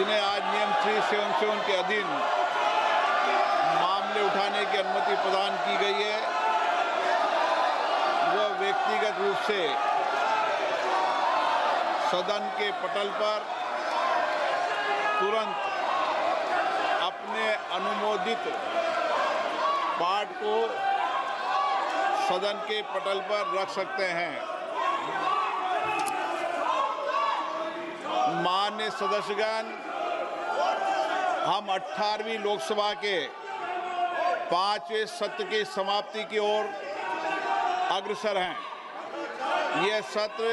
जिन्हें आज नियम 377 के अधीन मामले उठाने की अनुमति प्रदान की गई है, वह व्यक्तिगत रूप से सदन के पटल पर तुरंत अपने अनुमोदित पाठ को सदन के पटल पर रख सकते हैं। माननीय सदस्यगण, हम 18वीं लोकसभा के 5वें सत्र की समाप्ति की ओर अग्रसर हैं। यह सत्र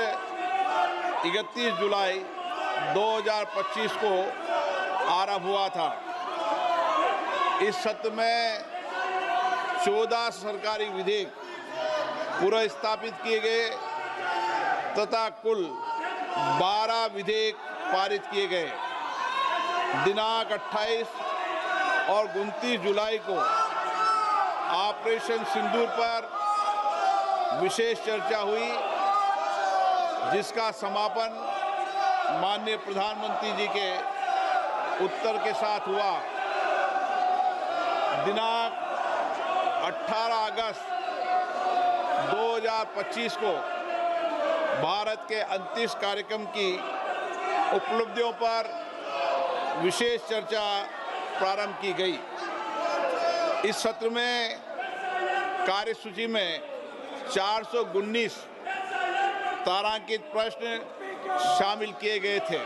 31 जुलाई 2025 को आरंभ हुआ था। इस सत्र में 14 सरकारी विधेयक पुनर्स्थापित किए गए तथा कुल 12 विधेयक पारित किए गए। दिनांक 28 और 29 जुलाई को ऑपरेशन सिंदूर पर विशेष चर्चा हुई, जिसका समापन माननीय प्रधानमंत्री जी के उत्तर के साथ हुआ। दिनांक 18 अगस्त 2025 को भारत के अंतरिक्ष कार्यक्रम की उपलब्धियों पर विशेष चर्चा प्रारंभ की गई। इस सत्र में कार्यसूची में 419 तारांकित प्रश्न शामिल किए गए थे,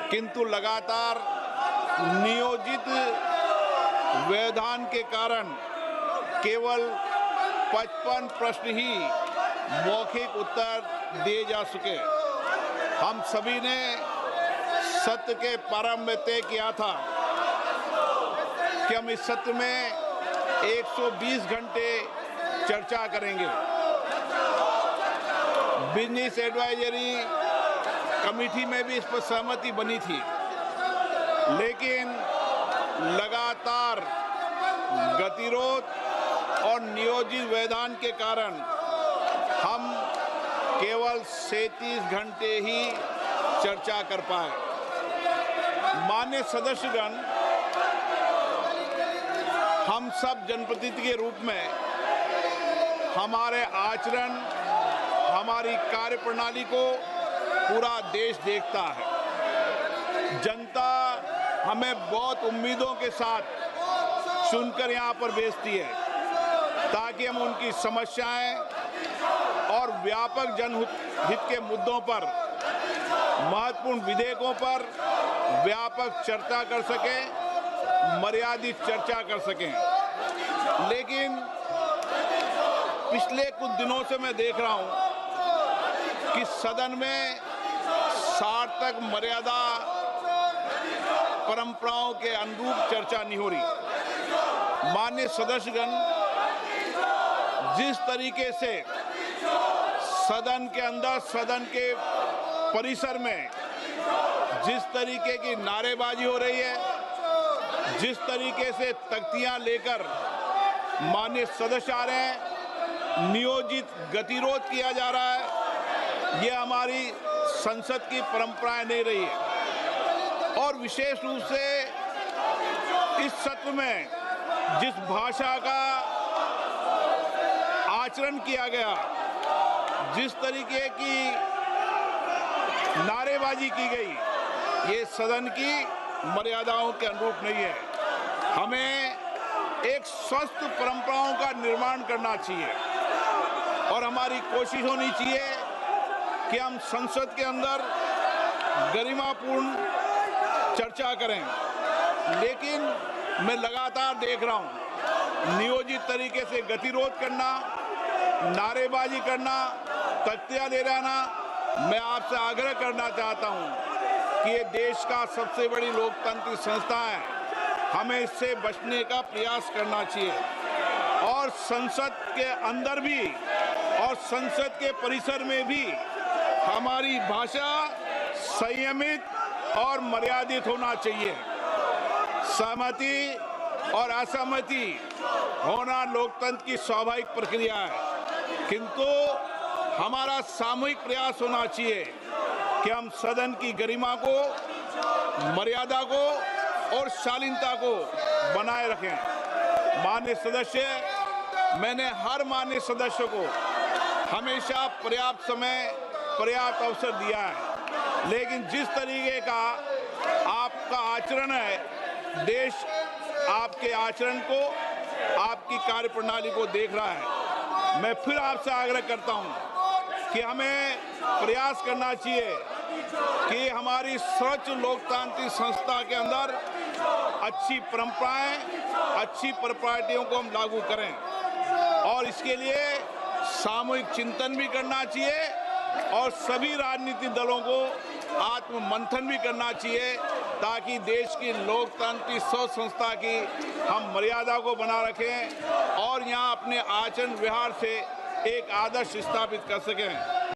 किंतु लगातार नियोजित व्यवधान के कारण केवल 55 प्रश्न ही मौखिक उत्तर दिए जा सके। हम सभी ने सत्र के प्रारंभ में तय किया था कि हम इस सत्र में 120 घंटे चर्चा करेंगे। बिजनेस एडवाइजरी कमेटी में भी इस पर सहमति बनी थी, लेकिन लगातार गतिरोध और नियोजित व्यवधान के कारण हम केवल 37 घंटे ही चर्चा कर पाए। माननीय सदस्यगण, हम सब जनप्रतिनिधि के रूप में हमारे आचरण, हमारी कार्यप्रणाली को पूरा देश देखता है। जनता हमें बहुत उम्मीदों के साथ चुनकर यहाँ पर भेजती है ताकि हम उनकी समस्याएं और व्यापक जनहित के मुद्दों पर, महत्वपूर्ण विधेयकों पर व्यापक चर्चा कर सकें, मर्यादित चर्चा कर सकें। लेकिन पिछले कुछ दिनों से मैं देख रहा हूं कि सदन में सार्थक मर्यादा परंपराओं के अनुरूप चर्चा नहीं हो रही। माननीय सदस्यगण, जिस तरीके से सदन के अंदर, सदन के परिसर में जिस तरीके की नारेबाजी हो रही है, जिस तरीके से तख्तियां लेकर माननीय सदस्य आ रहे हैं, नियोजित गतिरोध किया जा रहा है, ये हमारी संसद की परंपराएं नहीं रही है। और विशेष रूप से इस सत्र में जिस भाषा का आचरण किया गया, जिस तरीके की नारेबाजी की गई, ये सदन की मर्यादाओं के अनुरूप नहीं है। हमें एक स्वस्थ परंपराओं का निर्माण करना चाहिए और हमारी कोशिश होनी चाहिए कि हम संसद के अंदर गरिमापूर्ण चर्चा करें। लेकिन मैं लगातार देख रहा हूं नियोजित तरीके से गतिरोध करना, नारेबाजी करना, तख्तियां दे रहना। मैं आपसे आग्रह करना चाहता हूं कि ये देश का सबसे बड़ी लोकतांत्रिक संस्था है, हमें इससे बचने का प्रयास करना चाहिए। और संसद के अंदर भी और संसद के परिसर में भी हमारी भाषा संयमित और मर्यादित होना चाहिए। सहमति और असहमति होना लोकतंत्र की स्वाभाविक प्रक्रिया है, किंतु हमारा सामूहिक प्रयास होना चाहिए कि हम सदन की गरिमा को, मर्यादा को और शालीनता को बनाए रखें। माननीय सदस्य, मैंने हर माननीय सदस्य को हमेशा पर्याप्त समय, पर्याप्त अवसर दिया है, लेकिन जिस तरीके का आपका आचरण है, देश आपके आचरण को, आपकी कार्यप्रणाली को देख रहा है। मैं फिर आपसे आग्रह करता हूं कि हमें प्रयास करना चाहिए कि हमारी स्वच्छ लोकतांत्रिक संस्था के अंदर अच्छी परंपराएं, अच्छी प्रॉपर्टियों को हम लागू करें और इसके लिए सामूहिक चिंतन भी करना चाहिए और सभी राजनीतिक दलों को आत्ममंथन भी करना चाहिए ताकि देश की लोकतांत्रिक स्वच्छ संस्था की हम मर्यादा को बना रखें और यहाँ अपने आचरण व्यवहार से एक आदर्श स्थापित कर सकें।